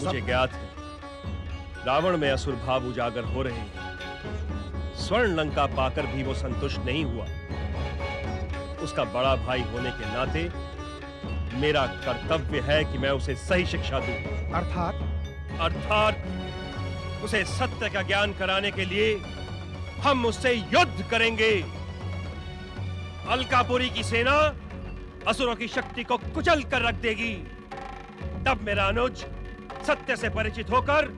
मुझे ज्ञात है रावण में असुर भाव उजागर हो रहे हैं। स्वर्ण लंका पाकर भी वो संतुष्ट नहीं हुआ। उसका बड़ा भाई होने के नाते मेरा कर्तव्य है कि मैं उसे सही शिक्षा दूं। अर्थात उसे सत्य का ज्ञान कराने के लिए हम उससे युद्ध करेंगे। अलकापुरी की सेना असुरों की शक्ति को कुचल कर रख देगी। तब मेरा अनुज सत्य से परिचित होकर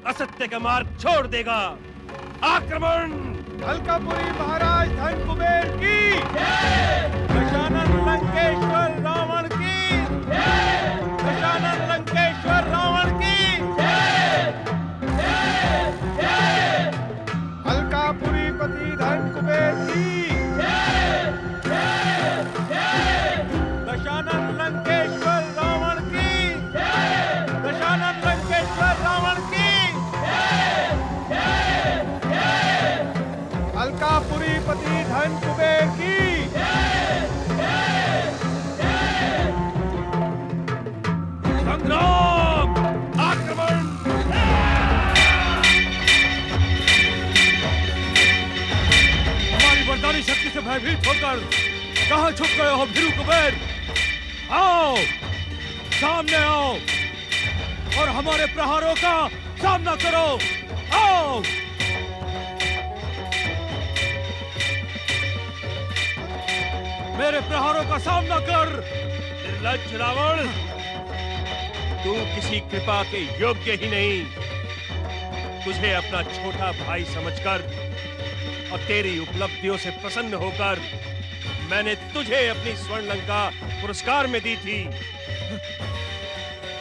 असत्य का मार्ग छोड़ देगा। आक्रमण! अलकापुरी महाराज धन कुबेर की दशानन लंकेश्वर रावण की दशानन लंकेश्वर रावण की अलकापुरी पति धन कुबेर की दशानन लंकेश्वर रावण की दशानन लंकेश्वर रावण की अलकापुरी पति धन कुबेर की संग्राम! आक्रमण! हमारी वरदानी शक्ति से भयभीत होकर कहां छुप गए हो भीरू कुबेर? आओ, सामने आओ और हमारे प्रहारों का सामना करो। आओ! मेरे प्रहारों का सामना कर। निर्लज्ज रावण, तू किसी कृपा के योग्य ही नहीं। तुझे अपना छोटा भाई समझकर और तेरी उपलब्धियों से प्रसन्न होकर मैंने तुझे अपनी स्वर्ण लंका पुरस्कार में दी थी,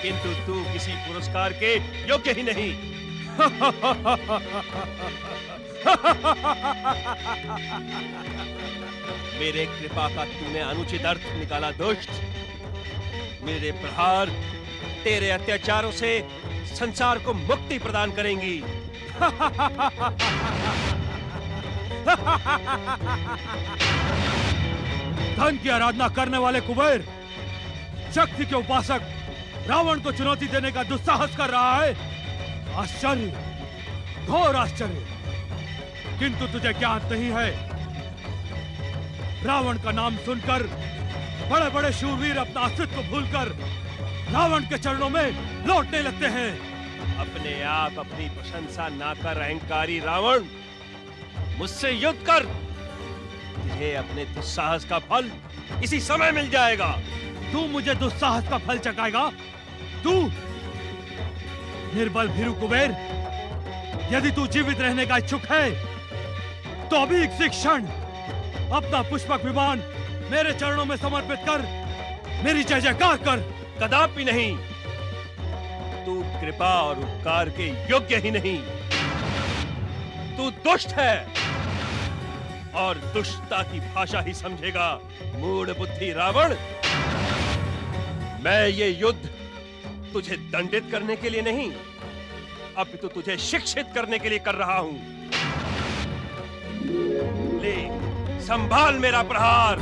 किंतु तू किसी पुरस्कार के योग्य ही नहीं। मेरे कृपा का तूने अनुचित अर्थ निकाला दुष्ट। मेरे प्रहार तेरे अत्याचारों से संसार को मुक्ति प्रदान करेंगी। धन की आराधना करने वाले कुबेर शक्ति के उपासक रावण को चुनौती देने का दुस्साहस कर रहा है। आश्चर्य, घोर आश्चर्य। किंतु तुझे ज्ञात नहीं है, रावण का नाम सुनकर बड़े बड़े शूरवीर अपना अस्तित्व भूलकर रावण के चरणों में लौटने लगते हैं। अपने आप अपनी प्रशंसा ना कर अहंकारी रावण, मुझसे युद्ध कर। तुझे अपने दुस्साहस का फल इसी समय मिल जाएगा। तू मुझे दुस्साहस का फल चखाएगा? तू निर्बल भीरू कुबेर, यदि तू जीवित रहने का इच्छुक है तो अभी इसी क्षण अपना पुष्पक विमान मेरे चरणों में समर्पित कर मेरी जय जयकार कर। कदापि नहीं। तू कृपा और उपकार के योग्य ही नहीं। तू दुष्ट है और दुष्टता की भाषा ही समझेगा। मूढ़ बुद्धि रावण, मैं ये युद्ध तुझे दंडित करने के लिए नहीं, अपितु तुझे शिक्षित करने के लिए कर रहा हूं। ले, संभाल मेरा प्रहार।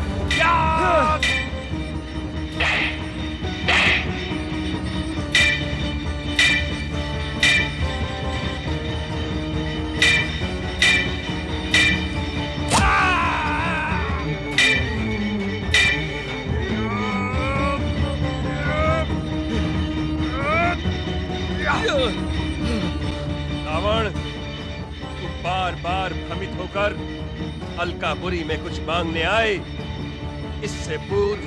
रावण, तू बार बार भ्रमित होकर अलकापुरी में कुछ मांगने आए। इससे पूर्व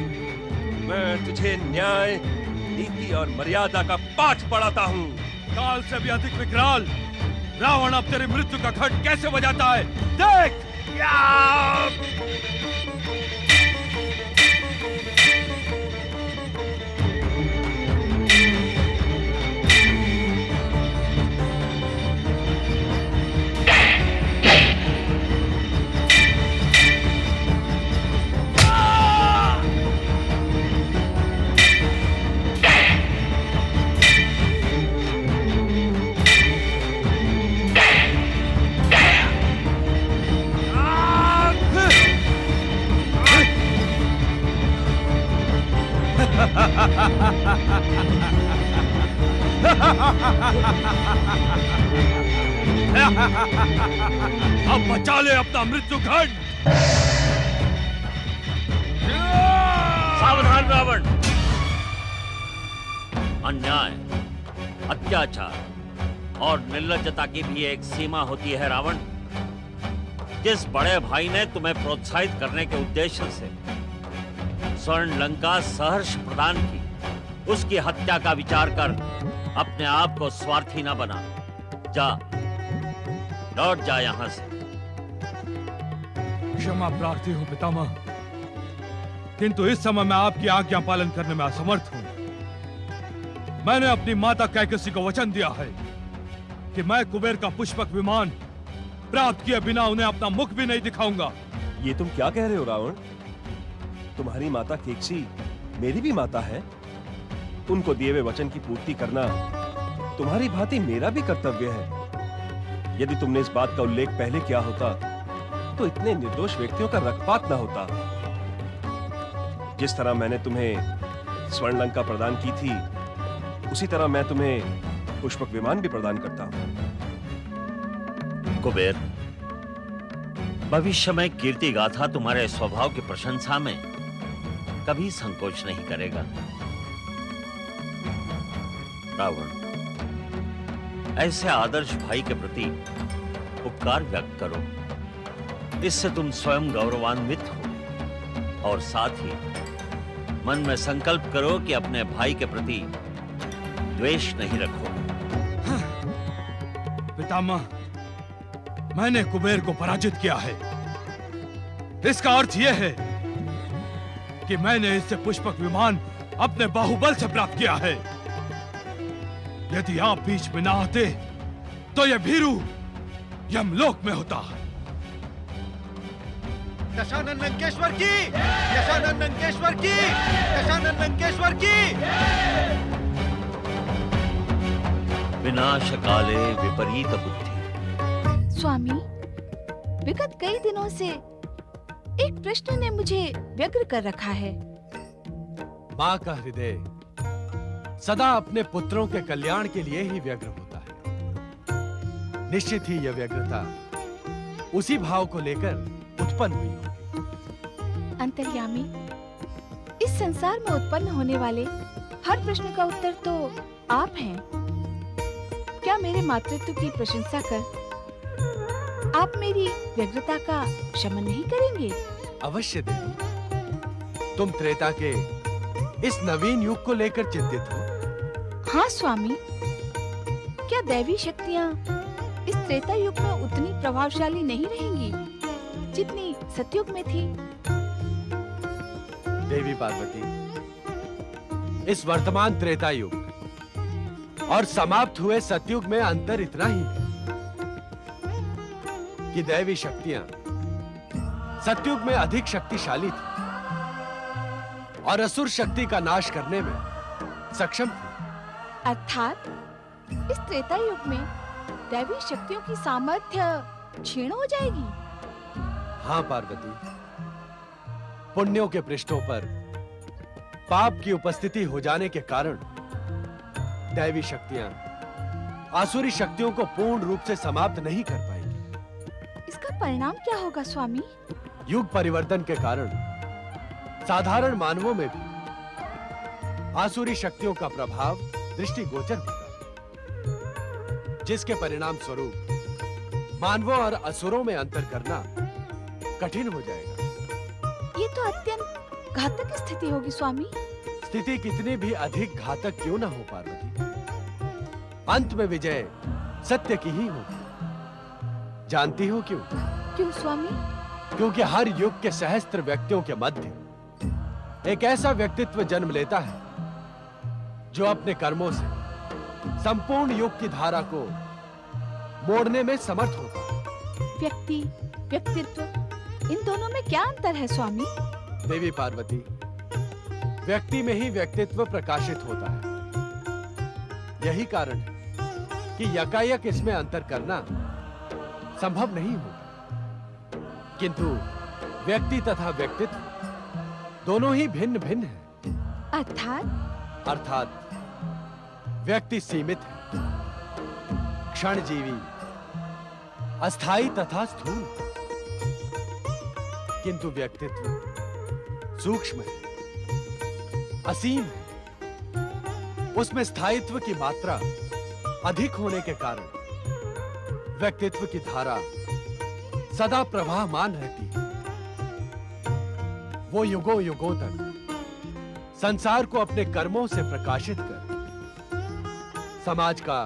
मैं तुझे न्याय, नीति और मर्यादा का पाठ पढ़ाता हूँ। काल से भी अधिक विकराल रावण अब तेरी मृत्यु का घंट कैसे बजाता है, देख। अब बचा ले अपना मृत्यु घट। सावधान रावण। अन्याय, अत्याचार और निर्लज्जता की भी एक सीमा होती है रावण। जिस बड़े भाई ने तुम्हें प्रोत्साहित करने के उद्देश्य से स्वर्ण लंका सहर्ष प्रदान की, उसकी हत्या का विचार कर अपने आप को स्वार्थी न बना। जा, लौट जा यहां से। क्षमा प्रार्थी हूं पितामह, किंतु इस समय मैं आपकी आज्ञा पालन करने में असमर्थ हूं। मैंने अपनी माता कैकसी को वचन दिया है कि मैं कुबेर का पुष्पक विमान प्राप्त किए बिना उन्हें अपना मुख भी नहीं दिखाऊंगा। ये तुम क्या कह रहे हो रावण? तुम्हारी माता केकसी मेरी भी माता है। उनको दिए हुए वचन की पूर्ति करना तुम्हारी भांति मेरा भी कर्तव्य है। यदि तुमने इस बात का उल्लेख पहले किया होता तो इतने निर्दोष व्यक्तियों का रक्तपात न होता। जिस तरह मैंने तुम्हें स्वर्ण लंका प्रदान की थी, उसी तरह मैं तुम्हें पुष्पक विमान भी प्रदान करता हूं। कुबेर, भविष्य में कीर्ति गाथा तुम्हारे स्वभाव की प्रशंसा में कभी संकोच नहीं करेगा। रावण, ऐसे आदर्श भाई के प्रति उपकार व्यक्त करो। इससे तुम स्वयं गौरवान्वित हो और साथ ही मन में संकल्प करो कि अपने भाई के प्रति द्वेष नहीं रखोगे। पितामह, मैंने कुबेर को पराजित किया है। इसका अर्थ यह है कि मैंने इससे पुष्पक विमान अपने बाहुबल से प्राप्त किया है। यदि आप बीच में ना आते तो यह भीरू यमलोक में होता। दशानन लंकेश्वर की, दशानन लंकेश्वर की, दशानन लंकेश्वर की। विनाश काले विपरीत बुद्धि। स्वामी, विगत कई दिनों से एक प्रश्न ने मुझे व्यग्र कर रखा है। माँ का हृदय सदा अपने पुत्रों के कल्याण के लिए ही व्यग्र होता है। निश्चित ही यह व्यग्रता उसी भाव को लेकर उत्पन्न हुई होगी। अंतर्यामी, इस संसार में उत्पन्न होने वाले हर प्रश्न का उत्तर तो आप हैं। क्या मेरे मातृत्व की प्रशंसा कर आप मेरी व्यग्रता का शमन नहीं करेंगे? अवश्य देवी। तुम त्रेता के इस नवीन युग को लेकर चिंतित हो? हाँ स्वामी, क्या दैवी शक्तियाँ इस त्रेता युग में उतनी प्रभावशाली नहीं रहेंगी जितनी सतयुग में थी? देवी पार्वती, इस वर्तमान त्रेता युग और समाप्त हुए सतयुग में अंतर इतना ही है कि दैवी शक्तियां सतयुग में अधिक शक्तिशाली थी और असुर शक्ति का नाश करने में सक्षम थी। अर्थात इस त्रेता युग में दैवी शक्तियों की सामर्थ्य क्षीण हो जाएगी। हाँ पार्वती, पुण्यों के पृष्ठों पर पाप की उपस्थिति हो जाने के कारण दैवी शक्तियां आसुरी शक्तियों को पूर्ण रूप से समाप्त नहीं कर पाएंगी। इसका परिणाम क्या होगा स्वामी? युग परिवर्तन के कारण साधारण मानवों में भी आसुरी शक्तियों का प्रभाव दृष्टिगोचर होगा, जिसके परिणाम स्वरूप मानवों और असुरों में अंतर करना कठिन हो जाएगा। ये तो अत्यंत घातक स्थिति होगी स्वामी। स्थिति कितनी भी अधिक घातक क्यों ना हो पार्वती, अंत में विजय सत्य की ही होगी। जानती हो क्यों? क्यों स्वामी? क्योंकि हर युग के सहस्त्र व्यक्तियों के मध्य एक ऐसा व्यक्तित्व जन्म लेता है जो अपने कर्मों से संपूर्ण युग की धारा को मोड़ने में समर्थ होता है। व्यक्ति, व्यक्तित्व, इन दोनों में क्या अंतर है स्वामी? देवी पार्वती, व्यक्ति में ही व्यक्तित्व प्रकाशित होता है। यही कारण है कि यकायक इसमें अंतर करना संभव नहीं होगा। किंतु व्यक्ति तथा व्यक्तित्व दोनों ही भिन्न भिन्न हैं। अर्थात अर्थात व्यक्ति सीमित है, क्षणजीवी, अस्थाई तथा स्थूल, किंतु व्यक्तित्व सूक्ष्म है, असीम है। उसमें स्थायित्व की मात्रा अधिक होने के कारण व्यक्तित्व की धारा सदा प्रवाहमान रहती है। वो युगों युगों तक संसार को अपने कर्मों से प्रकाशित कर समाज का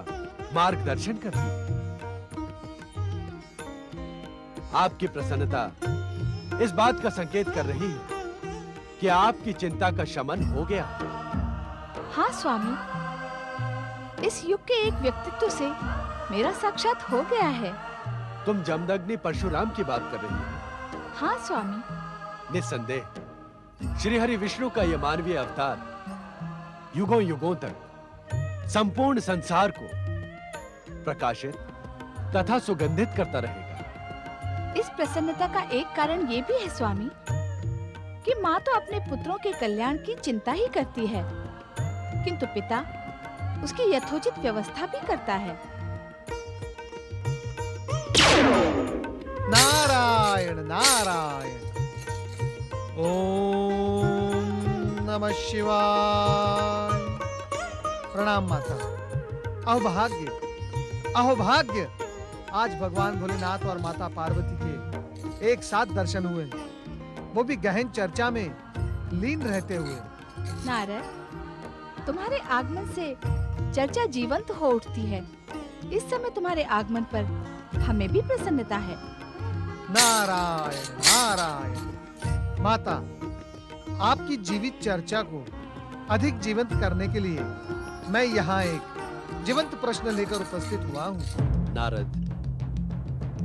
मार्गदर्शन करती है। आपकी प्रसन्नता इस बात का संकेत कर रही है कि आपकी चिंता का शमन हो गया। हाँ स्वामी, इस युग के एक व्यक्तित्व से मेरा साक्षात हो गया है। तुम जमदग्नि परशुराम की बात कर रही हो? हाँ स्वामी। निस्संदेह श्री हरि विष्णु का यह मानवीय अवतार युगों युगों तक संपूर्ण संसार को प्रकाशित तथा सुगंधित करता रहेगा। इस प्रसन्नता का एक कारण ये भी है स्वामी कि माँ तो अपने पुत्रों के कल्याण की चिंता ही करती है, किंतु पिता उसकी यथोचित व्यवस्था भी करता है। नारायण नारायण। ओम नमः शिवाय। प्रणाम माता। अहोभाग्य अहोभाग्य, आज भगवान भोलेनाथ और माता पार्वती के एक साथ दर्शन हुए, वो भी गहन चर्चा में लीन रहते हुए। नारद, तुम्हारे आगमन से चर्चा जीवंत हो उठती है। इस समय तुम्हारे आगमन पर हमें भी प्रसन्नता है। नारायण नारायण। माता, आपकी जीवित चर्चा को अधिक जीवंत करने के लिए मैं यहाँ एक जीवंत प्रश्न लेकर उपस्थित हुआ हूँ। नारद,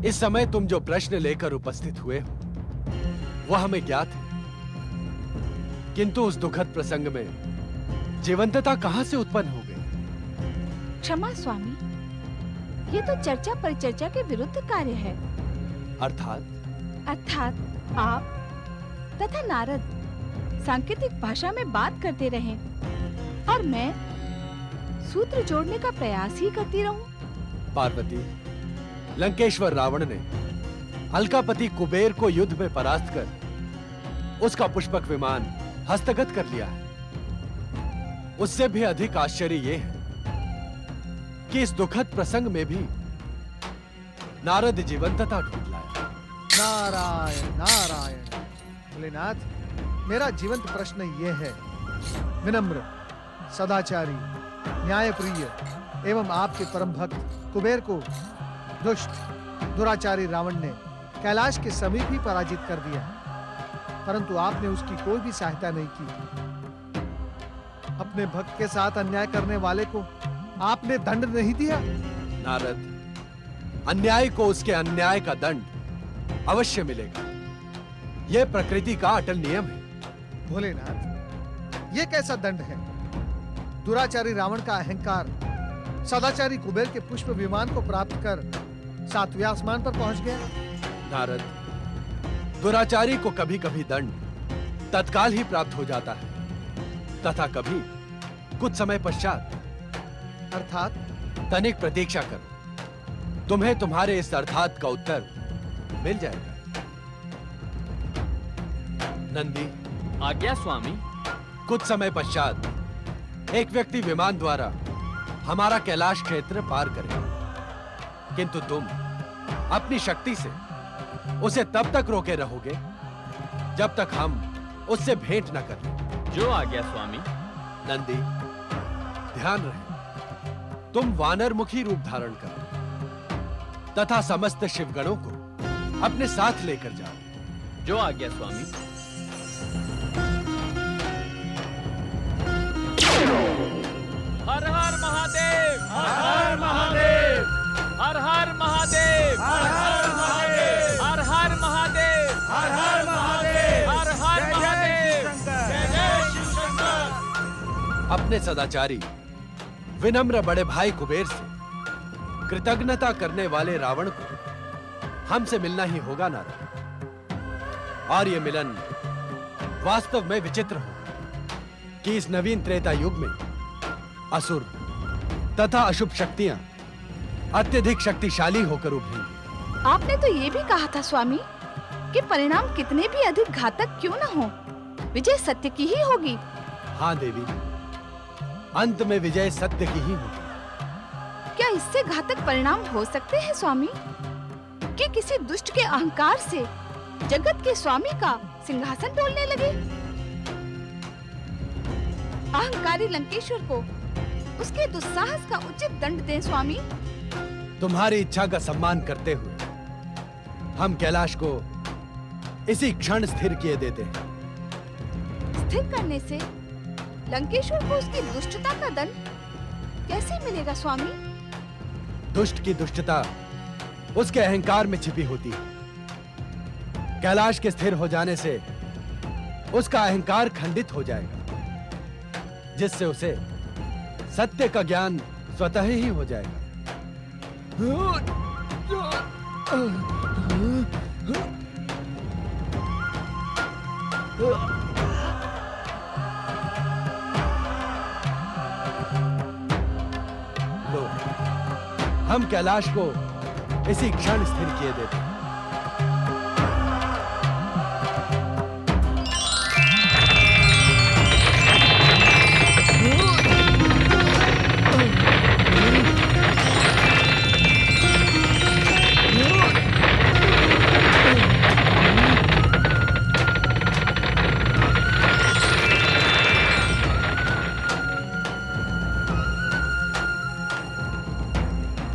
इस समय तुम जो प्रश्न लेकर उपस्थित हुए हो वह हमें ज्ञात है, किंतु उस दुखद प्रसंग में जीवंतता कहां से उत्पन्न हो गई? क्षमा स्वामी, ये तो चर्चा परिचर्चा के विरुद्ध कार्य है। अर्थात आप तथा नारद सांकेतिक भाषा में बात करते रहें और मैं सूत्र जोड़ने का प्रयास ही करती रहूं। पार्वती, लंकेश्वर रावण ने अलकापति कुबेर को युद्ध में परास्त कर उसका पुष्पक विमान हस्तगत कर लिया है। उससे भी अधिक आश्चर्य यह है कि इस दुखद प्रसंग में भी नारद जीवंतता ढूंढ लाया। नारायण नारायण। भोलेनाथ, मेरा जीवंत प्रश्न ये है, विनम्र, सदाचारी, न्यायप्रिय एवं आपके परम भक्त कुबेर को दुष्ट दुराचारी रावण ने कैलाश के समीप ही पराजित कर दिया, परंतु आपने उसकी कोई भी सहायता नहीं की। अपने भक्त के साथ अन्याय करने वाले को आपने दंड नहीं दिया। नारद, अन्याय को उसके अन्याय का दंड अवश्य मिलेगा। यह प्रकृति का अटल नियम है। भोलेनाथ, ये कैसा दंड है? दुराचारी रावण का अहंकार सदाचारी कुबेर के पुष्प विमान को प्राप्त कर 7वें आसमान पर पहुंच गया। नारद, दुराचारी को कभी कभी दंड तत्काल ही प्राप्त हो जाता है तथा कभी कुछ समय पश्चात। अर्थात? तनिक प्रतीक्षा करो, तुम्हें तुम्हारे इस अर्थात का उत्तर मिल जाएगा। नंदी, आज्ञा स्वामी। कुछ समय पश्चात एक व्यक्ति विमान द्वारा हमारा कैलाश क्षेत्र पार करेगा, किंतु तुम अपनी शक्ति से उसे तब तक रोके रहोगे जब तक हम उससे भेंट न कर लें। जो आज्ञा स्वामी। नंदी, ध्यान रहे, तुम वानर मुखी रूप धारण करो तथा समस्त शिवगणों को अपने साथ लेकर जाओ। जो आज्ञा स्वामी। हर हर महादेव, हर हर महादेव, हर हर महादेव, हर हर महादेव, हर हर महादेव, हर हर महादेव, हर हर महादेव। जय जय शिव शंकर। अपने सदाचारी विनम्र बड़े भाई कुबेर से कृतज्ञता करने वाले रावण को हमसे मिलना ही होगा नारद। और यह मिलन वास्तव में विचित्र होगा कि इस नवीन त्रेता युग में असुर तथा अशुभ शक्तियां अत्यधिक शक्तिशाली होकर उभरेंगी। आपने तो ये भी कहा था स्वामी कि परिणाम कितने भी अधिक घातक क्यों न हो, विजय सत्य की ही होगी। हाँ देवी, अंत में विजय सत्य की ही होगी। क्या इससे घातक परिणाम हो सकते हैं स्वामी कि किसी दुष्ट के अहंकार से जगत के स्वामी का सिंहासन डोलने लगे? अहंकारी लंकेश्वर को उसके दुस्साहस का उचित दंड दें स्वामी। तुम्हारी इच्छा का सम्मान करते हुए हम कैलाश को इसी क्षण स्थिर किए देते हैं। स्थिर करने से लंकेश्वर को उसकी दुष्टता का दंड कैसे मिलेगा स्वामी? दुष्ट की दुष्टता उसके अहंकार में छिपी होती है। कैलाश के स्थिर हो जाने से उसका अहंकार खंडित हो जाएगा, जिससे उसे सत्य का ज्ञान स्वतः ही हो जाएगा। लो, हम कैलाश को इसी क्षण स्थिर किए देते हैं।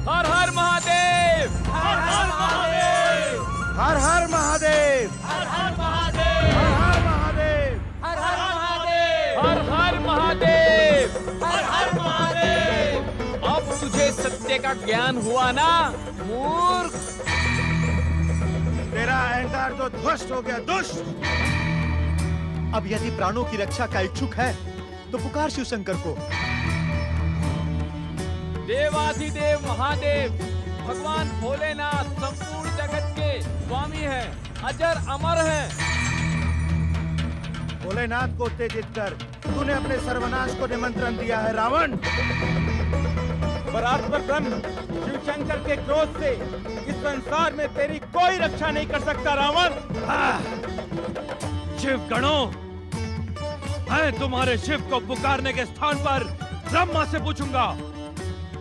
हर हर महादेव, हर हर महादेव, हर हर महादेव, हर हर महादेव, हर हर महादेव, हर हर महादेव, हर हर महादेव। अब तुझे सत्य का ज्ञान हुआ ना मूर्ख? तेरा अहंकार तो ध्वस्त हो गया, दुष्ट। अब यदि प्राणों की रक्षा का इच्छुक है तो पुकार शिव शंकर को। देवाधिदेव महादेव भगवान भोलेनाथ संपूर्ण जगत के स्वामी हैं, अजर अमर हैं। भोलेनाथ को उत्तेजित कर तूने अपने सर्वनाश को निमंत्रण दिया है रावण। परात्पर ब्रह्म शिव शंकर के क्रोध से इस संसार में तेरी कोई रक्षा नहीं कर सकता रावण। शिव गणों, मैं तुम्हारे शिव को पुकारने के स्थान पर ब्रह्मा से पूछूंगा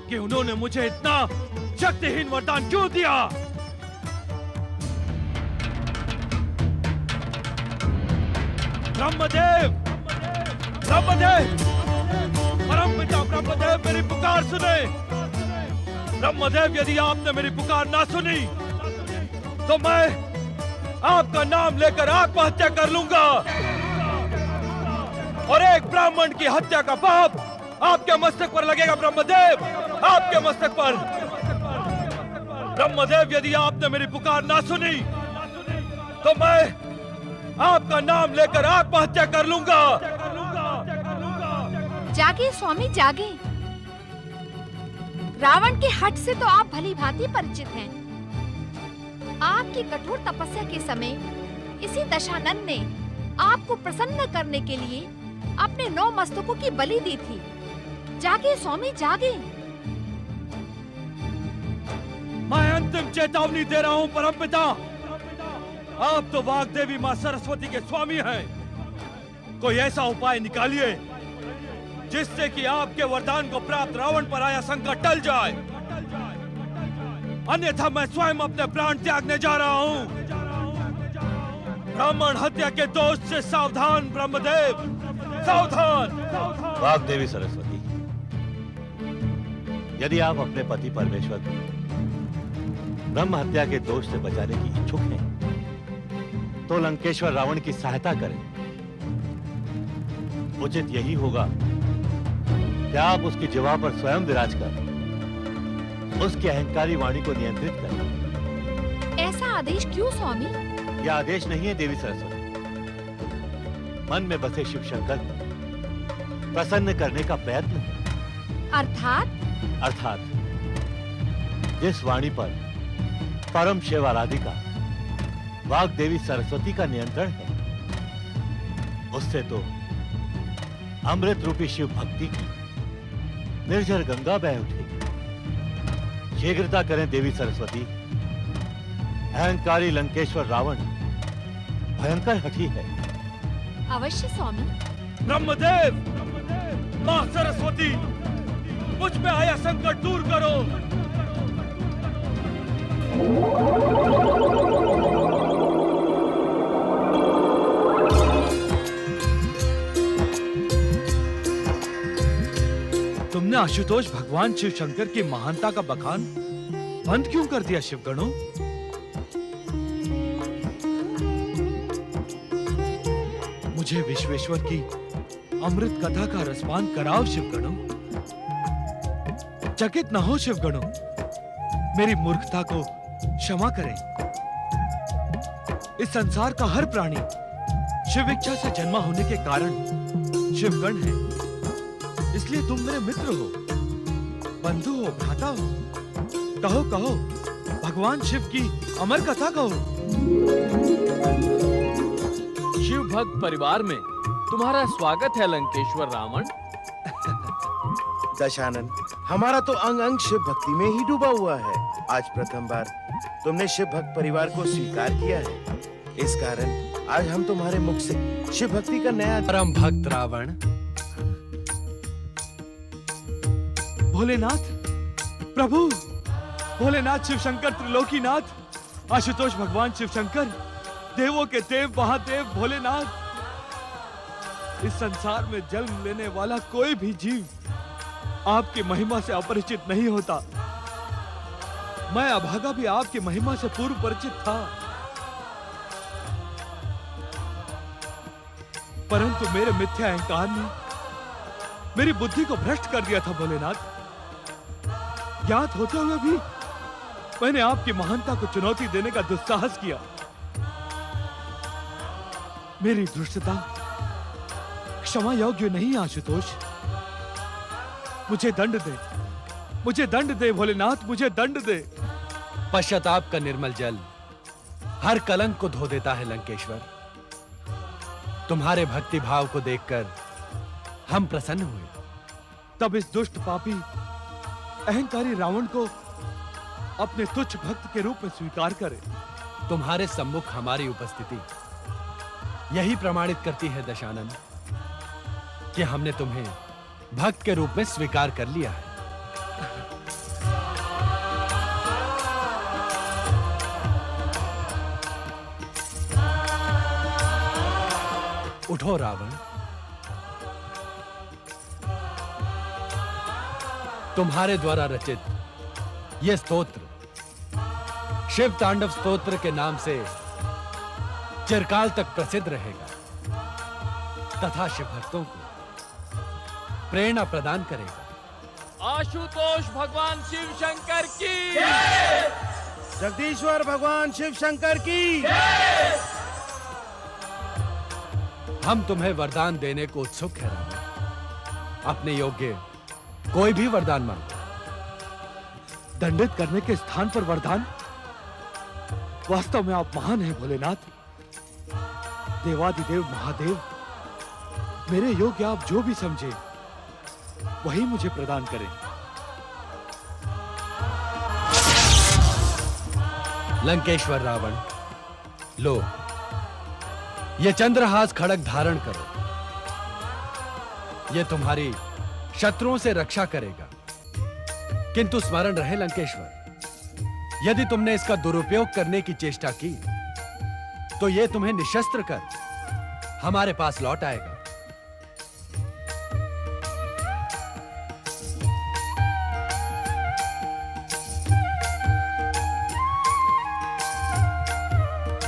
कि उन्होंने मुझे इतना शक्तिहीन वरदान क्यों दिया। ब्रह्मदेव, ब्रह्मदेव, परमपिता ब्रह्मदेव, मेरी पुकार सुने। ब्रह्मदेव, यदि आपने मेरी पुकार ना सुनी तो मैं आपका नाम लेकर आत्महत्या कर लूंगा और एक ब्राह्मण की हत्या का पाप आपके मस्तक पर लगेगा। ब्रह्मदेव, आपके मस्तक पर। ब्रह्मदेव, यदि आपने मेरी पुकार ना सुनी तो मैं आपका नाम लेकर आत्महत्या कर लूंगा। जागे स्वामी जागे। रावण के हठ से तो आप भली भांति परिचित हैं। आपकी कठोर तपस्या के समय इसी दशानन ने आपको प्रसन्न करने के लिए अपने 9 मस्तकों की बलि दी थी। जागे स्वामी जागे। मैं अंतिम चेतावनी दे रहा हूँ परमपिता। आप तो वाग्देवी माँ सरस्वती के स्वामी हैं। कोई ऐसा उपाय निकालिए जिससे कि आपके वरदान को प्राप्त रावण पर आया संकट टल जाए, अन्यथा मैं स्वयं अपने प्राण त्यागने जा रहा हूँ। ब्राह्मण हत्या के दोष से सावधान ब्रह्मदेव, सावधान। वाग्देवी सरस्वती, यदि आप अपने पति परमेश्वर को ब्रह्म हत्या के दोष से बचाने की इच्छुक हैं, तो लंकेश्वर रावण की सहायता करें। उचित यही होगा कि आप उसकी जिह्वा पर स्वयं विराज कर उसकी अहंकारी वाणी को नियंत्रित करें। ऐसा आदेश क्यों स्वामी? यह आदेश नहीं है देवी सरस्वती, मन में बसे शिव शंकर को प्रसन्न करने का प्रयत्न है। अर्थात जिस वाणी पर परम शिव आराधिका वाग्देवी सरस्वती का नियंत्रण है, उससे तो अमृत रूपी शिव भक्ति की निर्जर गंगा बह उठेगी। शीघ्रता करें देवी सरस्वती। अहंकारी लंकेश्वर रावण भयंकर हठी है। अवश्य स्वामी। ब्रह्मदेव, मां सरस्वती, मुझ पे आया संकट दूर करो। तुमने आशुतोष भगवान शिव शंकर की महानता का बखान बंद क्यों कर दिया शिवगणों? मुझे विश्वेश्वर की अमृत कथा का रसपान कराओ शिवगणों। चकित न हो शिवगणों, मेरी मूर्खता को क्षमा करें। इस संसार का हर प्राणी शिव इच्छा से जन्मा होने के कारण शिवगण है। इसलिए तुम मेरे मित्र हो, बंधु हो, भ्राता हो। कहो कहो, भगवान शिव की अमर कथा कहो। शिव भक्त परिवार में तुम्हारा स्वागत है लंकेश्वर रावण। दशानन, हमारा तो अंग अंग शिव भक्ति में ही डूबा हुआ है। आज प्रथम बार तुमने शिव भक्त परिवार को स्वीकार किया है। इस कारण आज हम तुम्हारे मुख से शिव भक्ति का नया परम भक्त रावण, भोलेनाथ, प्रभु भोलेनाथ, शिव शंकर, त्रिलोकीनाथ, आशुतोष भगवान शिव शंकर, देवों के देव महादेव भोलेनाथ। इस संसार में जन्म लेने वाला कोई भी जीव आपकी महिमा से अपरिचित नहीं होता। मैं अभागा भी आपकी महिमा से पूर्व परिचित था, परंतु मेरे मिथ्या अहंकार ने मेरी बुद्धि को भ्रष्ट कर दिया था भोलेनाथ। ज्ञात होते हुए भी मैंने आपकी महानता को चुनौती देने का दुस्साहस किया। मेरी दुष्टता क्षमा योग्य नहीं आशुतोष। मुझे दंड दे, मुझे दंड दे भोलेनाथ, मुझे दंड दे। पश्चाताप का निर्मल जल हर कलंक को धो देता है लंकेश्वर। तुम्हारे भक्ति भाव को देखकर हम प्रसन्न हुए। तब इस दुष्ट पापी अहंकारी रावण को अपने तुच्छ भक्त के रूप में स्वीकार करे। तुम्हारे सम्मुख हमारी उपस्थिति यही प्रमाणित करती है दशानन कि हमने तुम्हें भक्त के रूप में स्वीकार कर लिया है। उठो रावण, तुम्हारे द्वारा रचित यह स्तोत्र शिव तांडव स्तोत्र के नाम से चिरकाल तक प्रसिद्ध रहेगा तथा शिव भक्तों को प्रेरणा प्रदान करेगा। आशुतोष भगवान शिव शंकर की, जगदीश्वर भगवान शिव शंकर की। हम तुम्हें वरदान देने को उत्सुक है रावण। अपने योग्य कोई भी वरदान मांगो। दंडित करने के स्थान पर वरदान? वास्तव में आप महान हैं भोलेनाथ, देवादिदेव महादेव। मेरे योग्य आप जो भी समझे वही मुझे प्रदान करें। लंकेश्वर रावण, लो ये चंद्रहास खड़ग धारण करो। ये तुम्हारी शत्रुओं से रक्षा करेगा। किंतु स्मरण रहे लंकेश्वर, यदि तुमने इसका दुरुपयोग करने की चेष्टा की तो यह तुम्हें निशस्त्र कर हमारे पास लौट आएगा।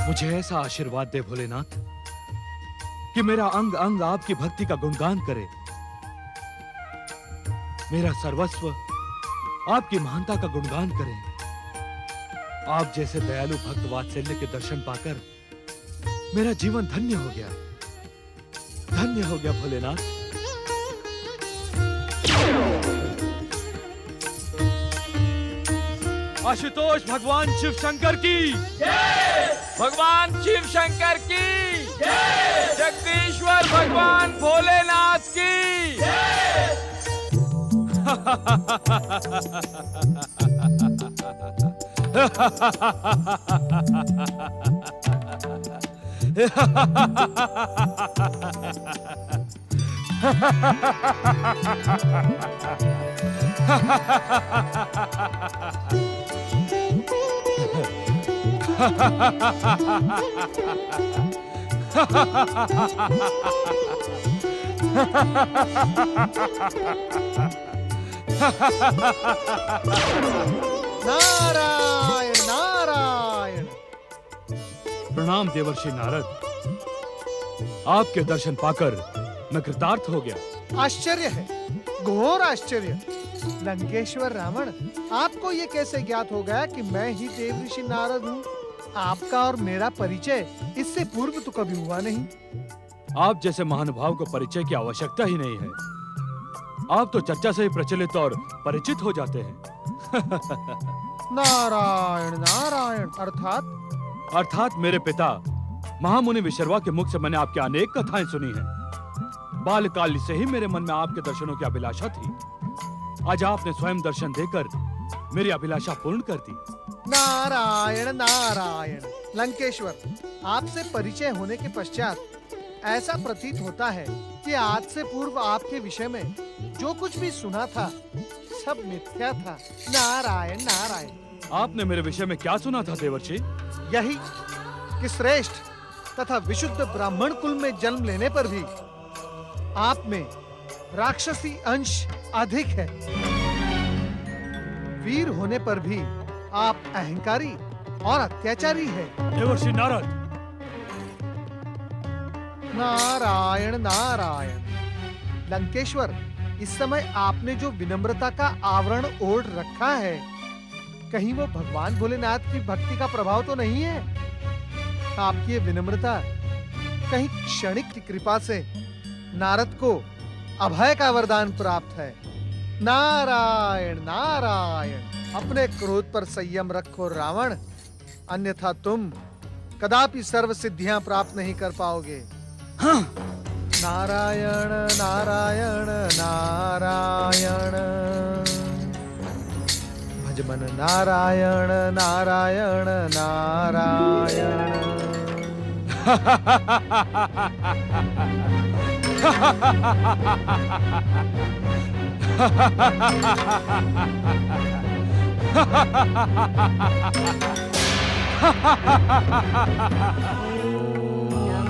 मुझे ऐसा आशीर्वाद दे भोलेनाथ कि मेरा अंग अंग आपकी भक्ति का गुणगान करे। मेरा सर्वस्व आपकी महानता का गुणगान करे। आप जैसे दयालु भक्त वात्सल्य के दर्शन पाकर मेरा जीवन धन्य हो गया, धन्य हो गया भोलेनाथ। आशुतोष भगवान शिव शंकर की, भगवान शिव शंकर की, जगदीश्वर भगवान भोलेनाथ की। नारायण नारायण। प्रणाम देवर्षि नारद। आपके दर्शन पाकर मैं कृतार्थ हो गया। आश्चर्य है, घोर आश्चर्य। लंकेश्वर रावण, आपको ये कैसे ज्ञात हो गया कि मैं ही देवऋषि नारद हूँ? आपका और मेरा परिचय इससे पूर्व तो कभी हुआ नहीं। आप जैसे महानुभाव को परिचय की आवश्यकता ही नहीं है। आप तो चर्चा से ही प्रचलित और परिचित हो जाते हैं। नारायण नारायण। अर्थात मेरे पिता महामुनि विशर्वा के मुख से मैंने आपकी अनेक कथाएं सुनी हैं। बालकाल से ही मेरे मन में आपके दर्शनों की अभिलाषा थी। आज आपने स्वयं दर्शन देकर मेरी अभिलाषा पूर्ण कर दी। नारायण नारायण। लंकेश्वर, आपसे परिचय होने के पश्चात ऐसा प्रतीत होता है कि आज से पूर्व आपके विषय में जो कुछ भी सुना था सब मिथ्या था। नारायण नारायण। आपने मेरे विषय में क्या सुना था देवर्षि? यही कि श्रेष्ठ तथा विशुद्ध ब्राह्मण कुल में जन्म लेने पर भी आप में राक्षसी अंश अधिक है। वीर होने पर भी आप अहंकारी और अत्याचारी है। देवर्षि नारद। नारायण नारायण। लंकेश्वर, इस समय आपने जो विनम्रता का आवरण ओढ़ रखा है, कहीं वो भगवान भोलेनाथ की भक्ति का प्रभाव तो नहीं है? आपकी ये विनम्रता कहीं क्षणिक की कृपा से नारद को अभय का वरदान प्राप्त है। नारायण नारायण। अपने क्रोध पर संयम रखो रावण, अन्यथा तुम कदापि सर्व सिद्धियां प्राप्त नहीं कर पाओगे। हाँ। नारायण नारायण नारायण। भजमन नारायण नारायण नारायण।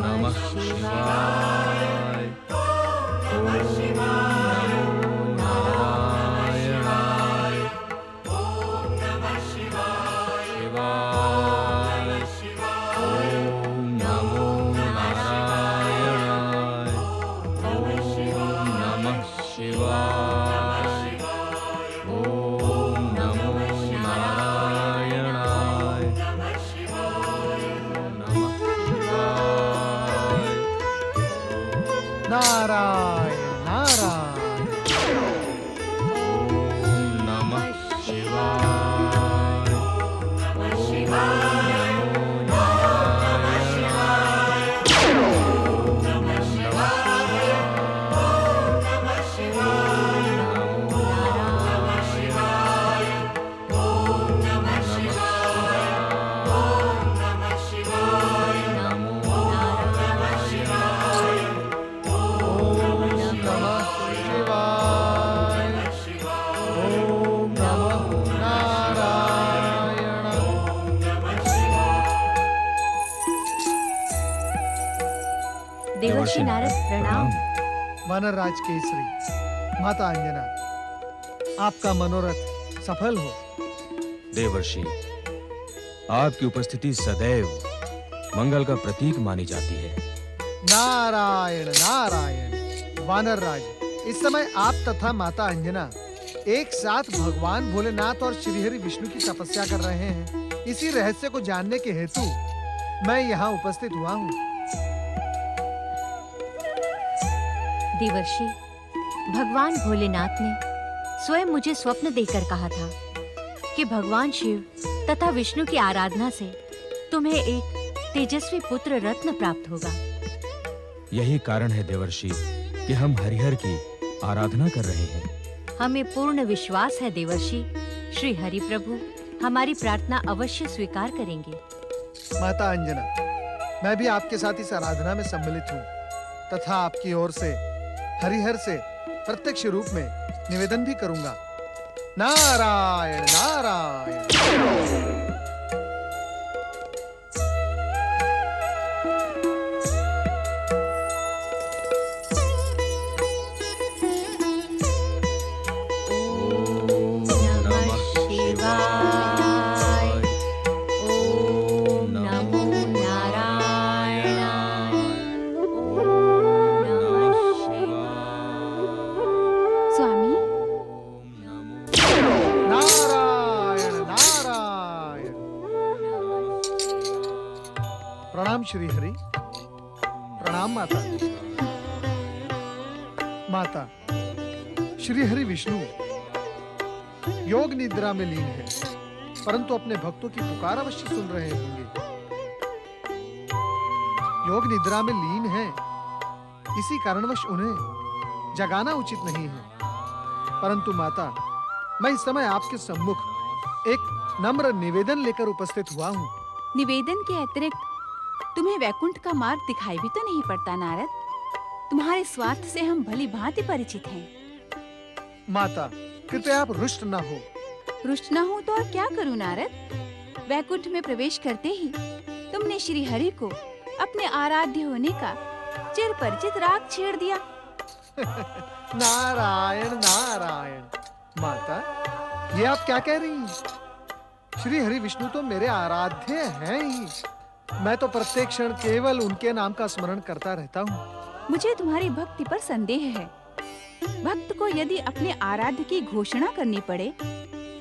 नमः शिवाय। ओम नमो नारायणाय। ओम नमः शिवाय। ओम नमो नारायणाय। ओम नमः शिवाय। ओम नमो नारायणाय। नारायण नारायण। ओम नमः शिवाय। ओम नमो नारायणाय। ओम नमः शिवाय। ओम नमः शिवाय। ओम नमः शिवाय। ओम नमः शिवाय। नमो नारायणाय। ओम नमः शिवाय। ओम नमो नारायण। देवर्षि नारद प्रणाम। वानरराज केसरी, माता अंजना, आपका मनोरथ सफल हो। देवर्षि, आपकी उपस्थिति सदैव मंगल का प्रतीक मानी जाती है। नारायण नारायण। वानरराज, इस समय आप तथा माता अंजना एक साथ भगवान भोलेनाथ और श्रीहरि विष्णु की तपस्या कर रहे हैं। इसी रहस्य को जानने के हेतु मैं यहाँ उपस्थित हुआ हूँ। देवर्षि, भगवान भोलेनाथ ने स्वयं मुझे स्वप्न देकर कहा था कि भगवान शिव तथा विष्णु की आराधना से तुम्हें एक तेजस्वी पुत्र रत्न प्राप्त होगा। यही कारण है देवर्षि कि हम हरिहर की आराधना कर रहे हैं। हमें पूर्ण विश्वास है देवर्षि, श्री हरि प्रभु हमारी प्रार्थना अवश्य स्वीकार करेंगे। माता अंजना, मैं भी आपके साथ इस आराधना में सम्मिलित हूँ तथा आपकी ओर से हरिहर से प्रत्यक्ष रूप में निवेदन भी करूंगा। नारायण नारायण। नमः शिवाय। ओम नमो नारायणाय। ओम नमः स्वामी, नारायण नारायण। प्रणाम श्री हरि। प्रणाम माता। माता, श्री हरि विष्णु योग निद्रा में लीन है, परंतु अपने भक्तों की पुकार अवश्य सुन रहे होंगे। योग निद्रा में लीन है, इसी कारणवश उन्हें जगाना उचित नहीं है। परंतु माता, मैं इस समय आपके सम्मुख एक नम्र निवेदन लेकर उपस्थित हुआ हूँ। निवेदन के अतिरिक्त तुम्हें वैकुंठ का मार्ग दिखाई भी तो नहीं पड़ता नारद। तुम्हारे स्वार्थ से हम भली भांति परिचित हैं। माता, कृपया आप रुष्ट न हो। रुष्ट न हूँ तो और क्या करूँ नारद? वैकुंठ में प्रवेश करते ही तुमने श्री हरि को अपने आराध्य होने का चिर परिचित राग छेड़ दिया। नारायण नारायण। माता, ये आप क्या कह रही हैं? श्री हरि विष्णु तो मेरे आराध्य हैं ही। मैं तो प्रत्येक क्षण केवल उनके नाम का स्मरण करता रहता हूँ। मुझे तुम्हारी भक्ति पर संदेह है। भक्त को यदि अपने आराध्य की घोषणा करनी पड़े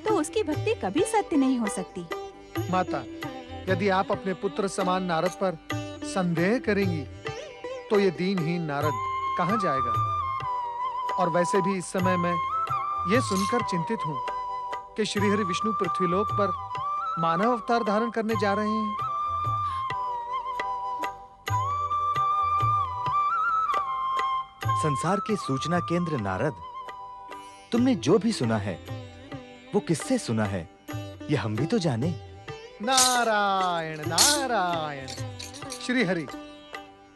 तो उसकी भक्ति कभी सत्य नहीं हो सकती। माता, यदि आप अपने पुत्र समान नारद पर संदेह करेंगी तो ये दीनहीन नारद कहाँ जाएगा? और वैसे भी इस समय मैं ये सुनकर चिंतित हूँ कि श्रीहरि विष्णु पृथ्वीलोक पर मानव अवतार धारण करने जा रहे हैं। संसार के सूचना केंद्र नारद, तुमने जो भी सुना है वो किससे सुना है, ये हम भी तो जाने। नारायण नारायण। श्री हरि,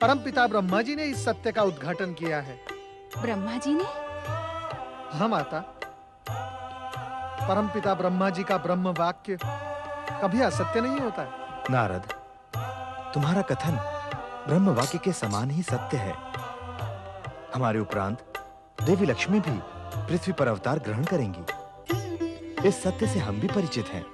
परमपिता ब्रह्मा जी ने इस सत्य का उद्घाटन किया है। ब्रह्मा जी ने? हाँ माता, परमपिता ब्रह्मा जी का ब्रह्म वाक्य कभी असत्य नहीं होता है। नारद, तुम्हारा कथन ब्रह्म वाक्य के समान ही सत्य है। हमारे उपरांत देवी लक्ष्मी भी पृथ्वी पर अवतार ग्रहण करेंगी। इस सत्य से हम भी परिचित हैं।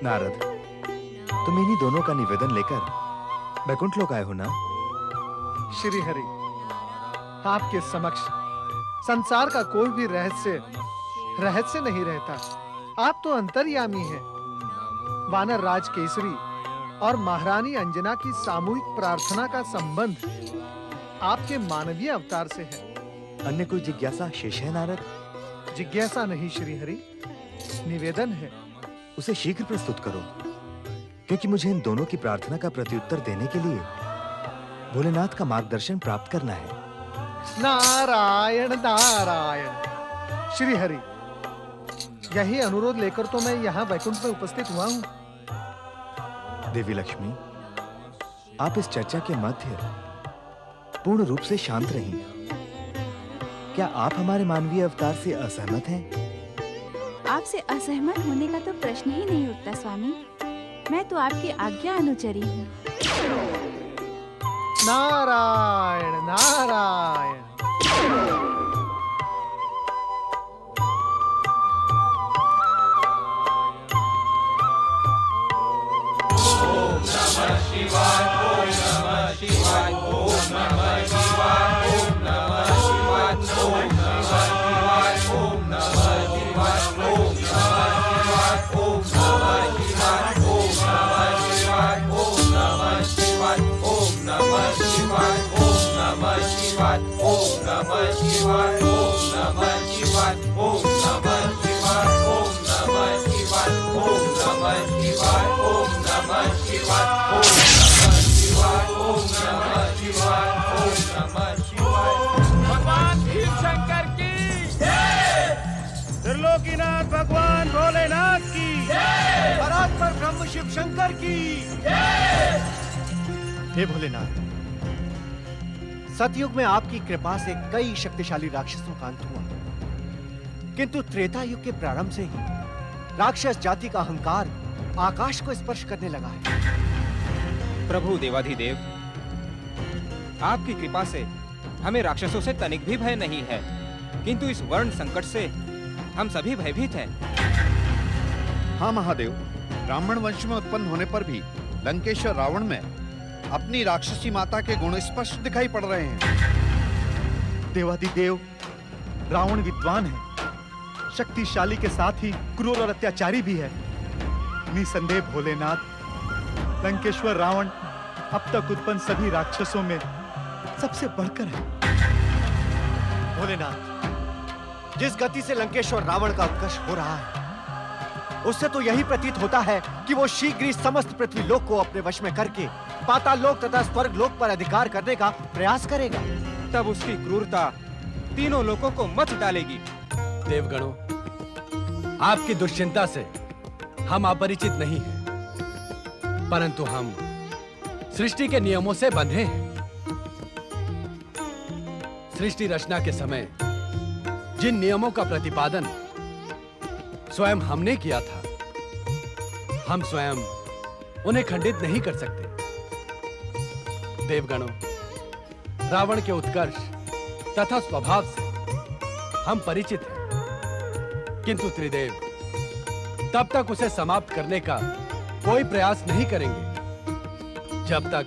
नारद, तुम इन्हीं दोनों का निवेदन लेकर बैकुंठ लोक आए हो ना? श्री हरि, आपके समक्ष संसार का कोई भी रहस्य नहीं रहता। आप तो अंतर्यामी हैं। वानर राज केसरी और महारानी अंजना की सामूहिक प्रार्थना का संबंध आपके मानवीय अवतार से है। अन्य कोई जिज्ञासा शेष है नारद? जिज्ञासा नहीं श्री हरि, निवेदन है। उसे शीघ्र प्रस्तुत करो, क्योंकि मुझे इन दोनों की प्रार्थना का प्रत्युत्तर देने के लिए भोलेनाथ का मार्गदर्शन प्राप्त करना है। नारायण नारायण। श्री हरि, यही अनुरोध लेकर तो मैं यहाँ वैकुंठ में उपस्थित हुआ हूँ। देवी लक्ष्मी, आप इस चर्चा के मध्य पूर्ण रूप से शांत रहिए। क्या आप हमारे मानवीय अवतार से असहमत हैं? आपसे असहमत होने का तो प्रश्न ही नहीं उठता स्वामी। मैं तो आपकी आज्ञा अनुचरी हूँ। Narayan Narayan. Om Namah Shivaya. Shiv Shankar की। हे भोलेनाथ, सतयुग में आपकी कृपा से कई शक्तिशाली राक्षसों का अंत हुआ, किंतु त्रेता युग के प्रारंभ से ही राक्षस जाति का अहंकार आकाश को स्पर्श करने लगा है। प्रभु देवाधिदेव, आपकी कृपा से हमें राक्षसों से तनिक भी भय नहीं है, किंतु इस वर्ण संकट से हम सभी भयभीत हैं। हाँ महादेव, ब्राह्मण वंश में उत्पन्न होने पर भी लंकेश्वर रावण में अपनी राक्षसी माता के गुण स्पष्ट दिखाई पड़ रहे हैं। देवाधिदेव, रावण विद्वान है, शक्तिशाली के साथ ही क्रूर और अत्याचारी भी है। निसंदेह भोलेनाथ, लंकेश्वर रावण अब तक उत्पन्न सभी राक्षसों में सबसे बढ़कर है। भोलेनाथ, जिस गति से लंकेश्वर रावण का उत्कर्ष हो रहा है, उससे तो यही प्रतीत होता है कि वो शीघ्र ही समस्त पृथ्वी लोक को अपने वश में करके पाताल लोक तथा स्वर्ग लोक पर अधिकार करने का प्रयास करेगा। तब उसकी क्रूरता तीनों लोकों को मथ डालेगी। देवगणों, आपकी दुश्चिंता से हम अपरिचित नहीं हैं, परंतु हम सृष्टि के नियमों से बंधे हैं। सृष्टि रचना के समय जिन नियमों का प्रतिपादन स्वयं हमने किया था, हम स्वयं उन्हें खंडित नहीं कर सकते। देवगणों, रावण के उत्कर्ष तथा स्वभाव से हम परिचित हैं, किंतु त्रिदेव तब तक उसे समाप्त करने का कोई प्रयास नहीं करेंगे जब तक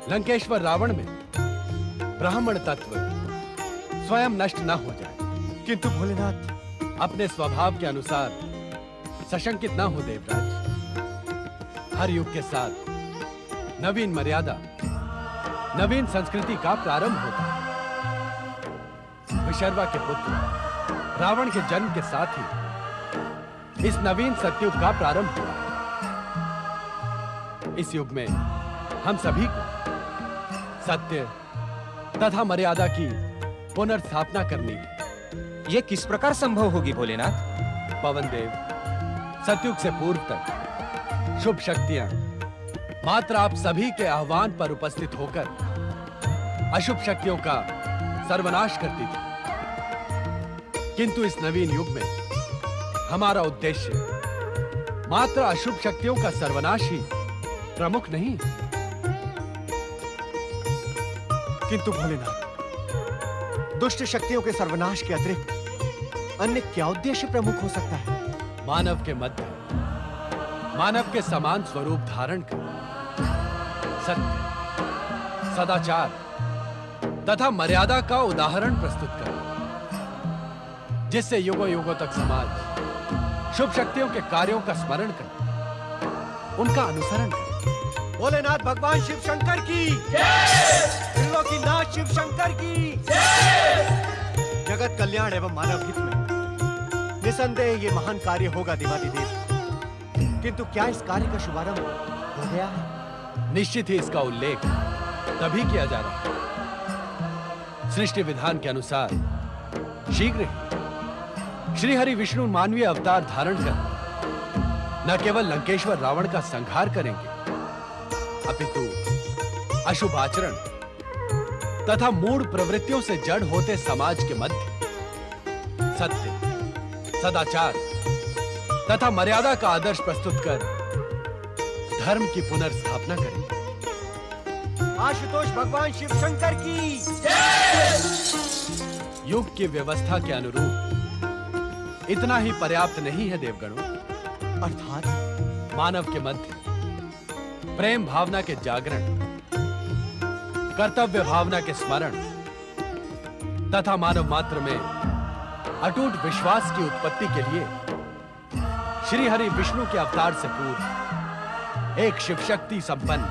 लंकेश्वर रावण में ब्राह्मण तत्व स्वयं नष्ट न हो जाए। किंतु भोलेनाथ, अपने स्वभाव के अनुसार सशंकित न हो देवराज। हर युग के साथ नवीन मर्यादा, नवीन संस्कृति का प्रारंभ होता है। विशर्वा के पुत्र रावण के जन्म के साथ ही इस नवीन सतयुग का प्रारंभ हुआ। इस युग में हम सभी को सत्य तथा मर्यादा की पुनर्स्थापना करनी है। ये किस प्रकार संभव होगी भोलेनाथ? पवन देव, सतयुग से पूर्व तक शुभ शक्तियां मात्र आप सभी के आह्वान पर उपस्थित होकर अशुभ शक्तियों का सर्वनाश करती थी, किंतु इस नवीन युग में हमारा उद्देश्य मात्र अशुभ शक्तियों का सर्वनाश ही प्रमुख नहीं। किंतु भोलेनाथ, दुष्ट शक्तियों के सर्वनाश के अतिरिक्त अन्य क्या उद्देश्य प्रमुख हो सकता है? मानव के मध्य मानव के समान स्वरूप धारण कर सत्य, सदाचार तथा मर्यादा का उदाहरण प्रस्तुत कर, जिससे युगों युगों तक समाज शुभ शक्तियों के कार्यों का स्मरण कर उनका अनुसरण करे। भोलेनाथ भगवान शिव शंकर की जय! त्रिलोकीनाथ शिव शंकर की जय! जगत कल्याण एवं मानव हित में निसंदेह ये महान कार्य होगा देवाधिदेव, किंतु क्या इस कार्य का शुभारंभ हो गया है? निश्चित ही इसका उल्लेख तभी किया जा रहा है। सृष्टि विधान के अनुसार शीघ्र ही श्री हरि विष्णु मानवीय अवतार धारण कर न केवल लंकेश्वर रावण का संहार करेंगे, अपितु अशुभ आचरण तथा मूढ़ प्रवृत्तियों से जड़ होते समाज के मध्य सत्य, सदाचार तथा मर्यादा का आदर्श प्रस्तुत कर धर्म की पुनर्स्थापना करेंगे। आशुतोष भगवान शिव शंकर की जय! युग की व्यवस्था के अनुरूप इतना ही पर्याप्त नहीं है देवगणों। अर्थात मानव के मध्य प्रेम भावना के जागरण, कर्तव्य भावना के स्मरण तथा मानव मात्र में अटूट विश्वास की उत्पत्ति के लिए श्री हरि विष्णु के अवतार से पूर्व एक शिव शक्ति संपन्न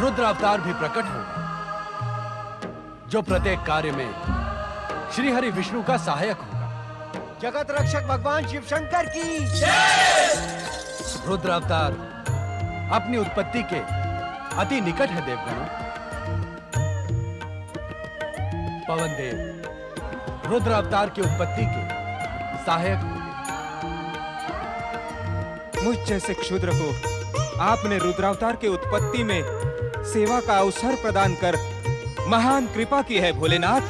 रुद्र अवतार भी प्रकट होगा, जो प्रत्येक कार्य में श्री हरि विष्णु का सहायक होगा। जगत रक्षक भगवान शिव शंकर की जय! रुद्र अवतार अपनी उत्पत्ति के अति निकट है देवगणों। पवन देव रुद्र अवतार की उत्पत्ति के सहायक होंगे। मुझ जैसे क्षुद्र को आपने रुद्रावतार के उत्पत्ति में सेवा का अवसर प्रदान कर महान कृपा की है भोलेनाथ।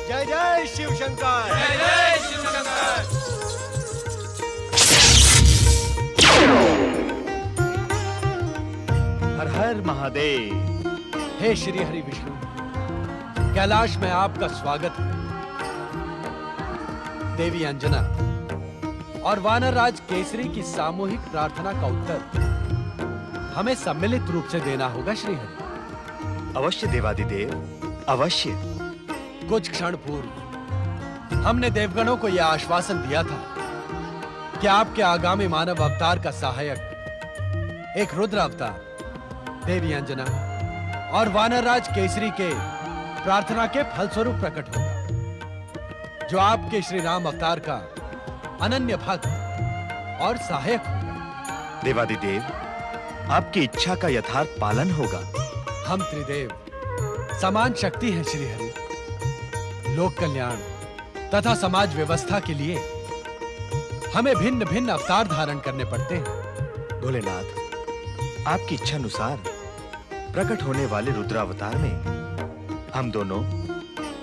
जय जय शिव शंकर, जय जय शिव शंकर। हर हर महादेव। हे श्री हरि विष्णु, कैलाश में आपका स्वागत है। देवी अंजना और वानर राज केसरी की सामूहिक प्रार्थना का उत्तर हमें सम्मिलित रूप से देना होगा श्री हरि। अवश्य देवादिदेव, अवश्य। कुछ क्षण पूर्व हमने देवगणों को यह आश्वासन दिया था कि आपके आगामी मानव अवतार का सहायक एक रुद्र अवतार देवी अंजना और वानरराज केसरी के प्रार्थना के फलस्वरूप प्रकट होगा, जो आपके श्री राम अवतार का अनन्य भक्त और सहायक होगा। देवादिदेव, आपकी इच्छा का यथार्थ पालन होगा। हम त्रिदेव समान शक्ति हैं श्री हरि। लोक कल्याण तथा समाज व्यवस्था के लिए हमें भिन्न भिन्न अवतार धारण करने पड़ते हैं। भोलेनाथ, आपकी इच्छा अनुसार प्रकट होने वाले रुद्रावतार में हम दोनों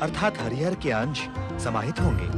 अर्थात हरिहर के अंश समाहित होंगे।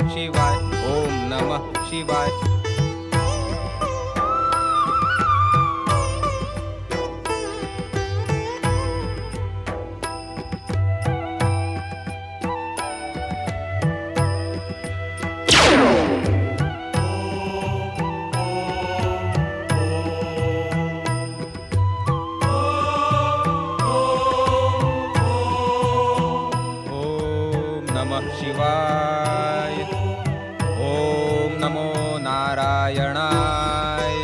शिवाय, ओम नमः शिवाय। ओम नमः शिवाय। ओम नमो नारायणाय।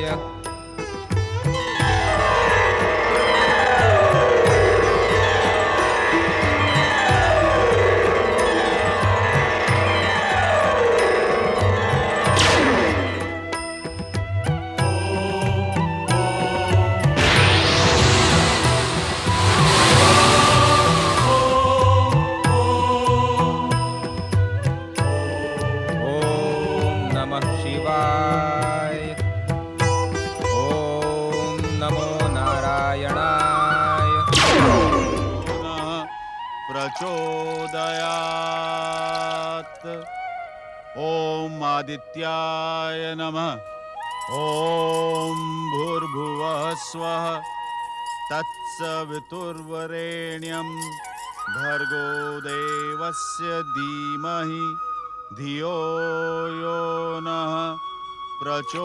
ओम नमः शिवाय। ओम नमो नारायणाय। प्रचोदयात्। ओम आदित्याय नमः। ओम भूर्भुवः स्वः तत्सवितुर्वरेण्यं भर्गो देवस्य धीमहि धियो यो नः प्रचोदयात्।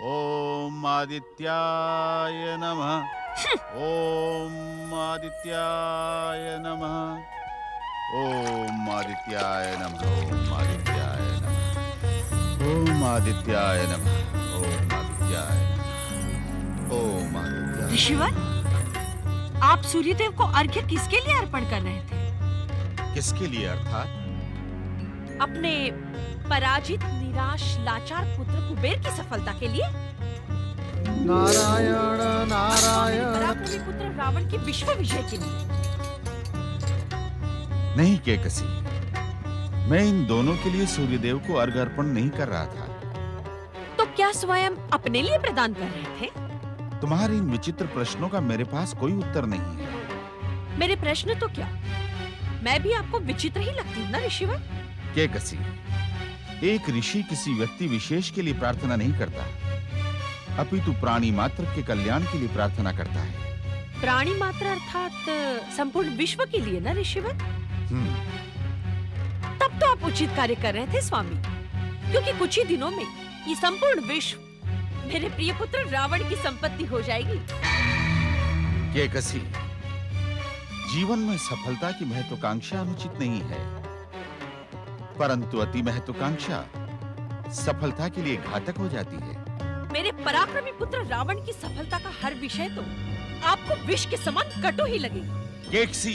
ओम आदित्याय नमः। ओम आदित्याय नमः। ओम आदित्याय नमः। ओम आदित्याय नमः। ओम आदित्याय नमः। ओम आदित्याय नमः। ओम आदित्याय। ऋषिवर, आप सूर्यदेव को अर्घ्य किसके लिए अर्पण कर रहे थे? किसके लिए अर्थात? अपने पराजित, निराश, लाचार पुत्र कुबेर की सफलता के लिए? नारायण नारायण। पराक्रमी पुत्र रावण की विश्व विजय के लिए? नहीं केकसी, मैं इन दोनों के लिए सूर्यदेव को अर्घ अर्पण नहीं कर रहा था। तो क्या स्वयं अपने लिए प्रदान कर रहे थे? तुम्हारे इन विचित्र प्रश्नों का मेरे पास कोई उत्तर नहीं है। मेरे प्रश्न तो क्या, मैं भी आपको विचित्र ही लगती हूँ ना ऋषिवर? केकसी, एक ऋषि किसी व्यक्ति विशेष के लिए प्रार्थना नहीं करता, अपितु प्राणी मात्र के कल्याण के लिए प्रार्थना करता है। प्राणी मात्र अर्थात संपूर्ण विश्व के लिए ना ऋषिवर? तब तो आप उचित कार्य कर रहे थे स्वामी, क्योंकि कुछ ही दिनों में ये संपूर्ण विश्व मेरे प्रिय पुत्र रावण की संपत्ति हो जाएगी। केकसी, जीवन में सफलता की महत्वाकांक्षा अनुचित नहीं है, परंतु अति महत्वाकांक्षा सफलता के लिए घातक हो जाती है। मेरे पराक्रमी पुत्र रावण की सफलता का हर विषय तो आपको विष के समान कटु ही लगेगा। केकसी,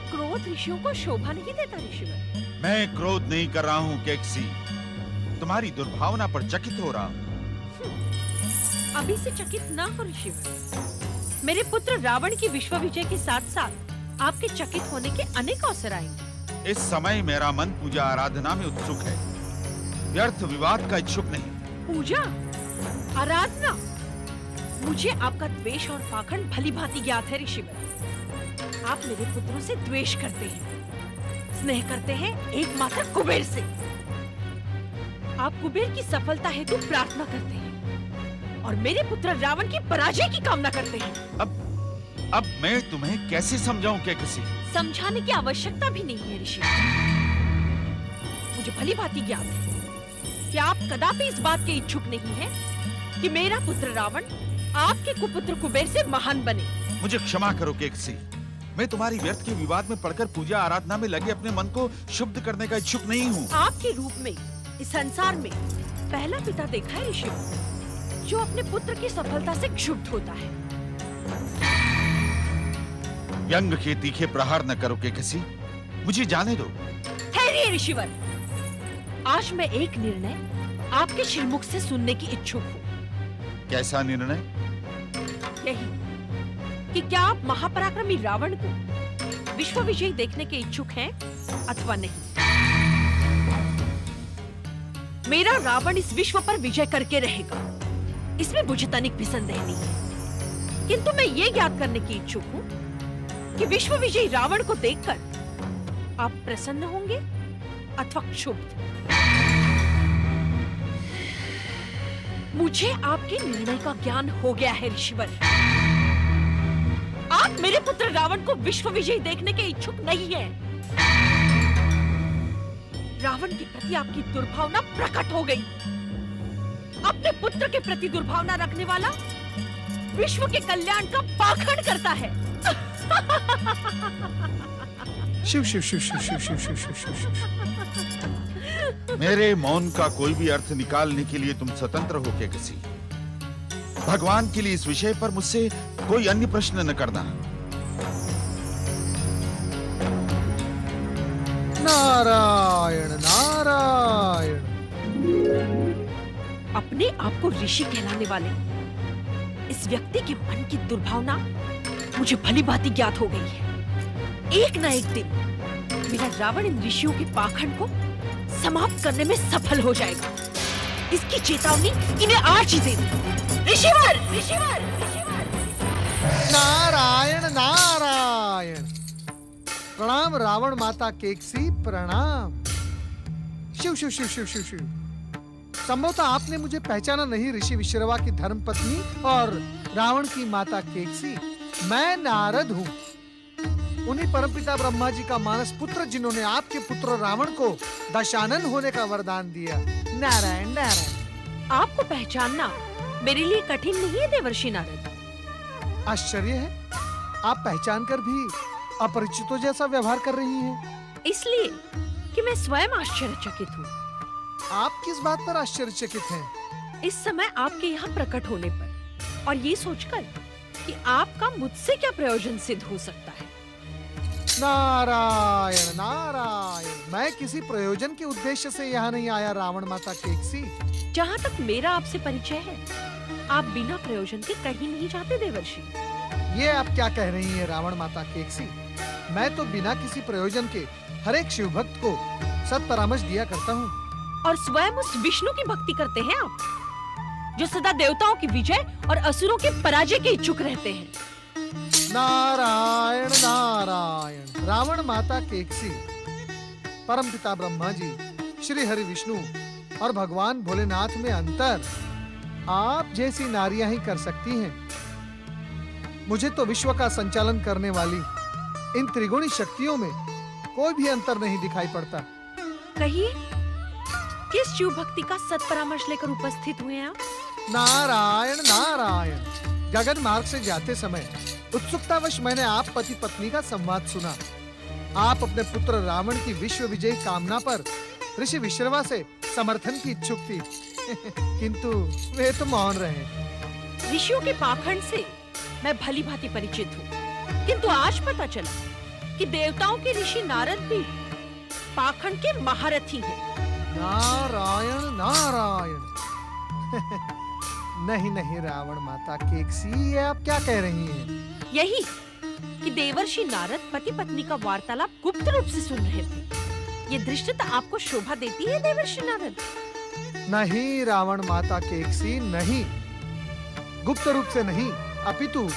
क्रोध ऋषियों को शोभा नहीं देता ऋषिवर। मैं क्रोध नहीं कर रहा हूँ केकसी, तुम्हारी दुर्भावना पर चकित हो रहा हूँ। अभी से चकित ना हो ऋषिवर। मेरे पुत्र रावण की विश्व विजय के साथ साथ आपके चकित होने के अनेक अवसर आएंगे। इस समय मेरा मन पूजा आराधना में उत्सुक है, व्यर्थ विवाद का इच्छुक नहीं। पूजा आराधना, मुझे आपका द्वेष और पाखंड भली भांति ज्ञात है ऋषिवर। आप मेरे पुत्रों से द्वेष करते हैं, स्नेह करते हैं एकमात्र कुबेर से। आप कुबेर की सफलता हेतु प्रार्थना करते हैं और मेरे पुत्र रावण की पराजय की कामना करते हैं। अब मैं तुम्हें कैसे समझाऊं केकसी? समझाने की आवश्यकता भी नहीं है ऋषि। मुझे भली भांति ज्ञात है कि आप कदापि इस बात के इच्छुक नहीं हैं कि मेरा पुत्र रावण आपके कुपुत्र कुबेर से महान बने। मुझे क्षमा करो केकसी, मैं तुम्हारी व्यर्थ के विवाद में पड़कर पूजा आराधना में लगे अपने मन को शुद्ध करने का इच्छुक नहीं हूँ। आपके रूप में इस संसार में पहला पिता देखा है ऋषि, जो अपने पुत्र की सफलता से क्षुब्ध होता है। व्यंग के तीखे प्रहार न करो केकसी, मुझे जाने दो। ठहरिए ऋषिवर, आज मैं एक निर्णय आपके श्रीमुख से सुनने की इच्छुक हूँ। कैसा निर्णय? यही कि क्या आप महापराक्रमी रावण को विश्व विजयी देखने के इच्छुक हैं अथवा नहीं। मेरा रावण इस विश्व पर विजय करके रहेगा, इसमें मुझे तनिक भी संदेह नहीं है। किंतु मैं ये ज्ञात करने की इच्छुक हूँ कि विश्व विजयी रावण को देखकर आप प्रसन्न होंगे अथवा क्षुब्ध। मुझे आपके निर्णय का ज्ञान हो गया है ऋषिवर। आप मेरे पुत्र रावण को विश्व विजयी देखने के इच्छुक नहीं हैं। रावण के प्रति आपकी दुर्भावना प्रकट हो गई। अपने पुत्र के प्रति दुर्भावना रखने वाला विश्व के कल्याण का पाखंड करता है। शिव शिव शिव शिव शिव शिव शिव शिव शिव शिव। मेरे मौन का कोई भी अर्थ निकालने के लिए तुम स्वतंत्र हो केकसी। भगवान के लिए इस विषय पर मुझसे कोई अन्य प्रश्न न करना। नारायण नारायण। अपने आप को ऋषि कहलाने वाले इस व्यक्ति के मन की दुर्भावना मुझे भली भांति ज्ञात हो गई है। एक न एक दिन मेरा रावण इन ऋषियों के पाखंड को समाप्त करने में सफल हो जाएगा। इसकी चेतावनी इन्हें आज ही दे दो। ऋषिवर, ऋषिवर, ऋषिवर। नारायण नारायण। प्रणाम रावण माता केकसी, प्रणाम। शिव शिव शिव शिव शिव शिव। संभवतः आपने मुझे पहचाना नहीं ऋषि विश्रवा की धर्मपत्नी और रावण की माता केकसी। मैं नारद हूँ, उन्हीं परमपिता ब्रह्मा जी का मानस पुत्र जिन्होंने आपके पुत्र रावण को दशानन होने का वरदान दिया। नारायण नारायण। आपको पहचानना मेरे लिए कठिन नहीं है देवर्षि नारद। आश्चर्य है, आप पहचान कर भी अपरिचितों जैसा व्यवहार कर रही हैं। इसलिए कि मैं स्वयं आश्चर्यचकित हूँ। आप किस बात पर आश्चर्यचकित हैं? इस समय आपके यहाँ प्रकट होने पर और ये सोचकर कि आपका मुझसे क्या प्रयोजन सिद्ध हो सकता है। नारायण नारायण। मैं किसी प्रयोजन के उद्देश्य से यहाँ नहीं आया रावण माता केकसी। जहाँ तक मेरा आपसे परिचय है, आप बिना प्रयोजन के कहीं नहीं जाते देवर्षि। ये आप क्या कह रही हैं रावण माता केकसी? मैं तो बिना किसी प्रयोजन के हर एक शिव भक्त को सत परामर्श दिया करता हूँ। और स्वयं उस विष्णु की भक्ति करते हैं आप, जो सदा देवताओं की विजय और असुरों के पराजय के इच्छुक रहते हैं। नारायण नारायण। रावण माता केकसी, परमपिता ब्रह्मा जी, श्री हरि विष्णु और भगवान भोलेनाथ में अंतर आप जैसी नारियां ही कर सकती हैं। मुझे तो विश्व का संचालन करने वाली इन त्रिगुणी शक्तियों में कोई भी अंतर नहीं दिखाई पड़ता। कहिए, किस शिव भक्ति का सत्परामर्श लेकर उपस्थित हुए हैं आप? नारायण नारायण। गगन मार्ग से जाते समय उत्सुकतावश मैंने आप पति पत्नी का संवाद सुना। आप अपने पुत्र रावण की विश्व विजयी कामना पर ऋषि विश्रवा से समर्थन की इच्छुक थी किंतु वे तो मौन रहे। ऋषियों के पाखंड से मैं भली भांति परिचित हूँ, किंतु आज पता चला कि देवताओं के ऋषि नारद भी पाखंड के महारथी हैं। नारायण नारायण। नहीं नहीं रावण माता केकसी, ये आप क्या कह रही हैं? यही कि देवर्षि नारद पति पत्नी का वार्तालाप गुप्त रूप से सुन रहे थे। ये दृष्टता आपको शोभा देती है देवर्षि नारद? नहीं रावण माता केकसी, नहीं। गुप्त रूप से नहीं, अपितु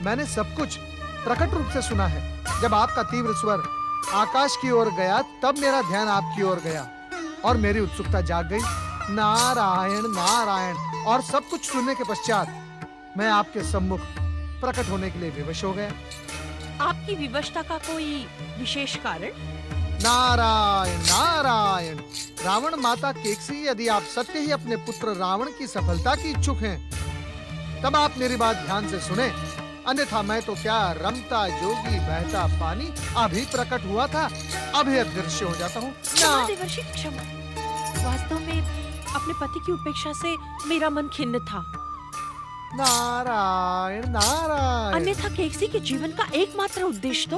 मैंने सब कुछ प्रकट रूप से सुना है। जब आपका तीव्र स्वर आकाश की ओर गया तब मेरा ध्यान आपकी ओर गया और मेरी उत्सुकता जाग गई। नारायण नारायण। और सब कुछ सुनने के पश्चात मैं आपके सम्मुख प्रकट होने के लिए विवश हो गया। आपकी विवशता का कोई विशेष कारण? नारायण नारायण। रावण माता केकसी, यदि आप सत्य ही अपने पुत्र रावण की सफलता की इच्छुक हैं तब आप मेरी बात ध्यान से सुने, अन्यथा मैं तो क्या रमता जोगी बहता पानी अभी प्रकट हुआ था, अभी अदृश्य हो जाता हूँ। क्षमा देवर्षि, क्षमा। वास्तव में अपने पति की उपेक्षा से मेरा मन खिन्न था। नारायण नारायण। अन्यथा केकसी के जीवन का एकमात्र उद्देश्य तो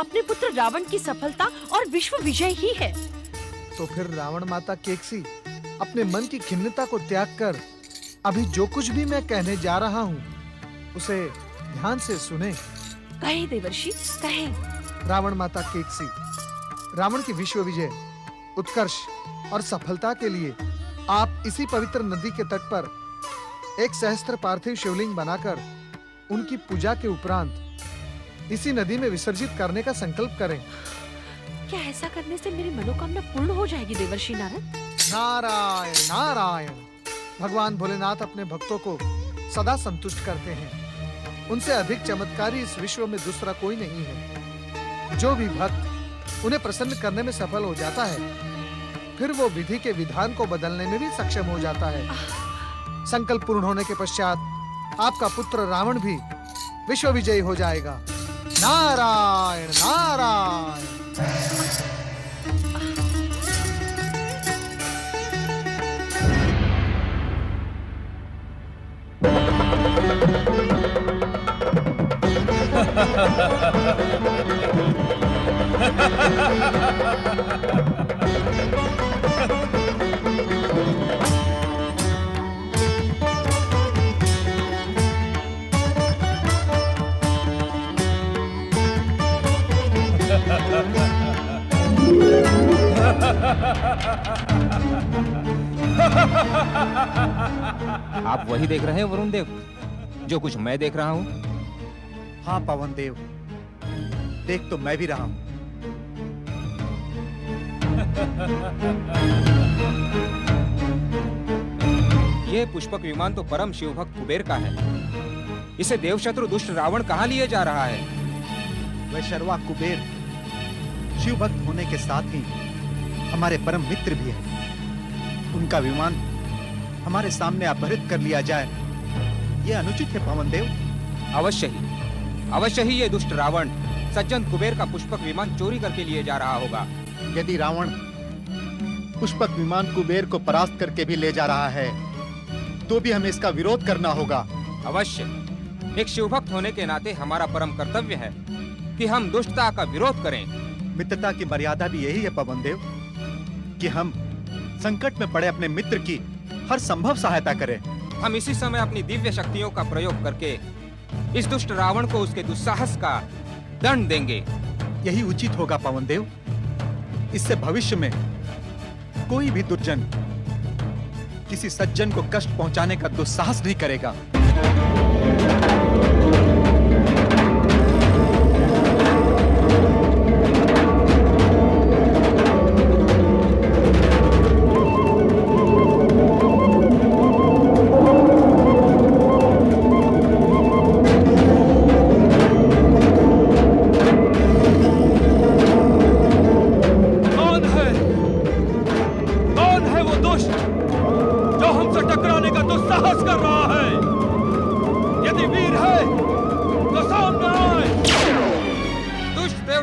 अपने पुत्र रावण की सफलता और विश्व विजय ही है। तो फिर रावण माता केकसी, अपने मन की खिन्नता को त्याग कर अभी जो कुछ भी मैं कहने जा रहा हूँ उसे ध्यान से सुने। कहे देवर्षि, कहे। रावण माता केकसी, रावण की विश्व विजय, उत्कर्ष और सफलता के लिए आप इसी पवित्र नदी के तट पर एक सहस्त्र पार्थिव शिवलिंग बनाकर उनकी पूजा के उपरांत इसी नदी में विसर्जित करने का संकल्प करें। क्या ऐसा करने से मेरी मनोकामना पूर्ण हो जाएगी देवर्षि नारद? नारायण नारायण। भगवान भोलेनाथ अपने भक्तों को सदा संतुष्ट करते हैं। उनसे अधिक चमत्कारी इस विश्व में दूसरा कोई नहीं है। जो भी भक्त उन्हें प्रसन्न करने में सफल हो जाता है फिर वो विधि के विधान को बदलने में भी सक्षम हो जाता है। संकल्प पूर्ण होने के पश्चात आपका पुत्र रावण भी विश्व विजयी हो जाएगा। नारायण नारायण। आप वही देख रहे हैं वरुण देव जो कुछ मैं देख रहा हूँ? हाँ पवन देव, देख तो मैं भी रहा हूँ। ये पुष्पक विमान तो परम शिवभक्त कुबेर का है। इसे देवशत्रु दुष्ट रावण कहाँ लिए जा रहा है? वह शर्वा कुबेर शिव भक्त होने के साथ ही हमारे परम मित्र भी हैं। उनका विमान हमारे सामने अपहरित कर लिया जाए, यह अनुचित है पवन देव। अवश्य ही ये दुष्ट रावण सज्जन कुबेर का पुष्पक विमान चोरी करके लिए जा रहा होगा। यदि रावण पुष्पक विमान कुबेर को परास्त करके भी ले जा रहा है तो भी हमें इसका विरोध करना होगा। अवश्य, एक शिवभक्त होने के नाते हमारा परम कर्तव्य है कि हम दुष्टता का विरोध करें। मित्रता की मर्यादा भी यही है पवन देव कि हम संकट में पड़े अपने मित्र की हर संभव सहायता करें। हम इसी समय अपनी दिव्य शक्तियों का प्रयोग करके इस दुष्ट रावण को उसके दुस्साहस का दंड देंगे। यही उचित होगा पवन देव। इससे भविष्य में कोई भी दुर्जन किसी सज्जन को कष्ट पहुंचाने का दुस्साहस नहीं करेगा।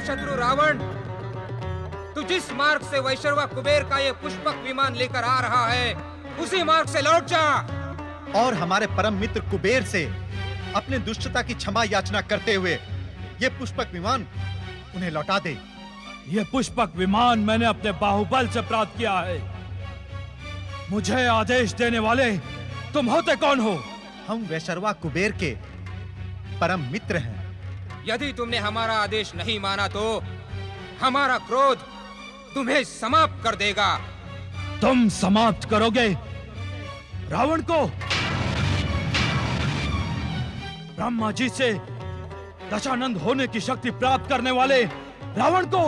शत्रु रावण, तू जिस मार्ग से वैश्रवा कुबेर का ये पुष्पक विमान लेकर आ रहा है, उसी मार्ग से लौट जा और हमारे परम मित्र कुबेर से अपने दुष्टता की क्षमा याचना करते हुए ये पुष्पक विमान उन्हें लौटा दे। ये पुष्पक विमान मैंने अपने बाहुबल से प्राप्त किया है। मुझे आदेश देने वाले तुम होते कौन हो? हम वैश्रवा कुबेर के परम मित्र हैं। यदि तुमने हमारा आदेश नहीं माना तो हमारा क्रोध तुम्हें समाप्त कर देगा। तुम समाप्त करोगे रावण को? ब्रह्मा जी से दशानंद होने की शक्ति प्राप्त करने वाले रावण को?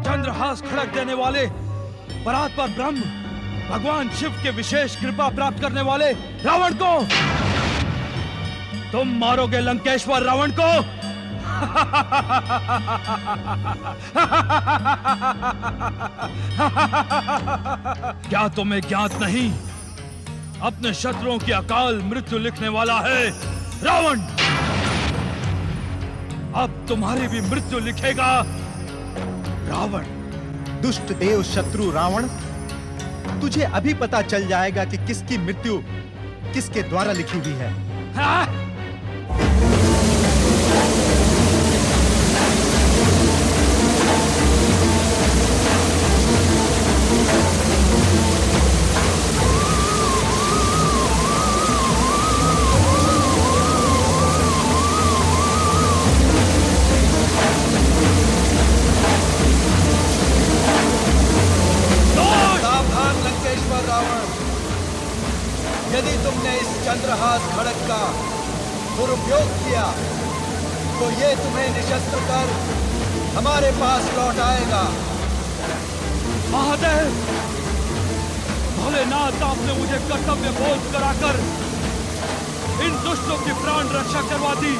चंद्रहास खड़क देने वाले परात्पर ब्रह्म भगवान शिव के विशेष कृपा प्राप्त करने वाले रावण को? तुम मारोगे लंकेश्वर रावण को? क्या तुम्हें ज्ञात नहीं, अपने शत्रुओं की अकाल मृत्यु लिखने वाला है रावण। अब तुम्हारी भी मृत्यु लिखेगा रावण। दुष्ट देव शत्रु रावण, तुझे अभी पता चल जाएगा कि किसकी मृत्यु किसके द्वारा लिखी हुई है। हाँ? यदि तुमने इस चंद्रहास खड़ग का दुरुपयोग किया तो ये तुम्हें निशस्त्र कर हमारे पास लौट आएगा। महादेव, भोलेनाथ, आपने मुझे कर्तव्य बोध कराकर इन दुष्टों की प्राण रक्षा करवा दी,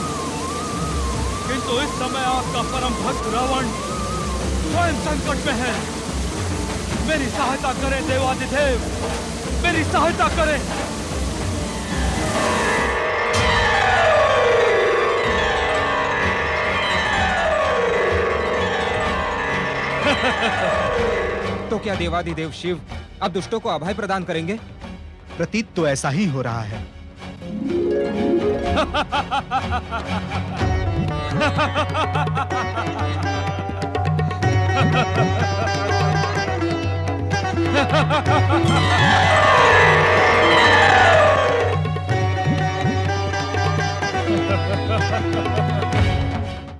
किंतु इस समय आपका परम भक्त रावण स्वयं संकट में है। मेरी सहायता करें देवादिदेव, मेरी सहायता करें। तो क्या देवादिदेव शिव अब दुष्टों को अभय प्रदान करेंगे? प्रतीत तो ऐसा ही हो रहा है।